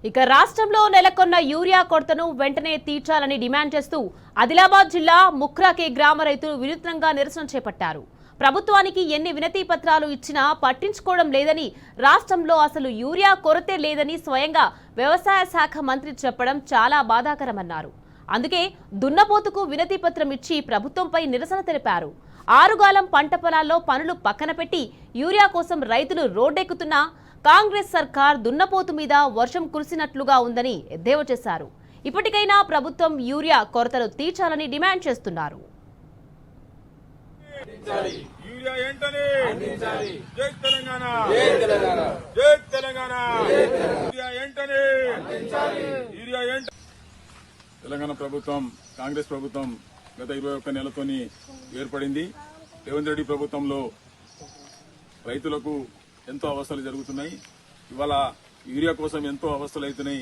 ఇక రాష్ట్రంలో నెలకొన్న యూరియా కొరతను వెంటనే తీర్చాలని డిమాండ్ చేస్తూ ఆదిలాబాద్ జిల్లా ముఖ్రాకే గ్రామ రైతులు వినూత్నంగా నిరసన చేపట్టారు. ప్రభుత్వానికి ఎన్ని వినతి పత్రాలు ఇచ్చినా పట్టించుకోవడం లేదని, రాష్ట్రంలో అసలు యూరియా కొరతే లేదని స్వయంగా వ్యవసాయ శాఖ మంత్రి చెప్పడం చాలా బాధాకరమన్నారు. అందుకే దున్నపోతుకు వినతి పత్రం ఇచ్చి ప్రభుత్వంపై నిరసన తెలిపారు. ఆరుగాలం పంట పొలాల్లో పనులు పక్కన పెట్టి యూరియా కోసం రైతులు రోడ్డెక్కుతున్నా కాంగ్రెస్ సర్కార్ దున్నపోతు మీద వర్షం కురిసినట్లుగా ఉందని ఎద్దేవా చేశారు. ఇప్పటికైనా ప్రభుత్వం యూరియా కొరతను తీర్చాలని డిమాండ్ చేస్తున్నారు. తెలంగాణ ప్రభుత్వం కాంగ్రెస్ ప్రభుత్వం గత 21 నెలతోని ఏర్పడింది. రేవంత్ రెడ్డి ప్రభుత్వంలో రైతులకు ఎంతో అవస్థలు జరుగుతున్నాయి. ఇవాళ యూరియా కోసం ఎంతో అవస్థలు అవుతున్నాయి.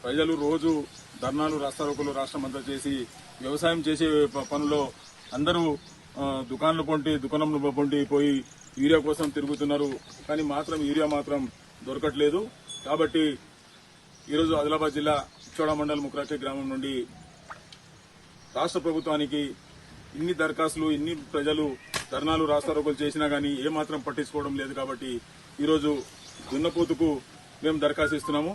ప్రజలు రోజు ధర్నాలు రాస్తారోకోలు రాష్ట్రం అంతా చేసి వ్యవసాయం చేసే పనుల్లో అందరూ దుకాణంలో పొంటి పోయి యూరియా కోసం తిరుగుతున్నారు. కానీ యూరియా మాత్రం దొరకట్లేదు. కాబట్టి ఈరోజు ఆదిలాబాద్ జిల్లా ఇచ్చోడ మండల్ ముఖ్రాకే గ్రామం నుండి రాష్ట్ర ప్రభుత్వానికి ఇన్ని దరఖాస్తులు, ఇన్ని ప్రజలు ధర్నాలు రాస్తారోకోలు చేసినా గానీ ఏమాత్రం పట్టించుకోవడం లేదు. కాబట్టి ఈరోజు దున్నపోతుకు మేము దరఖాస్తు ఇస్తున్నాము.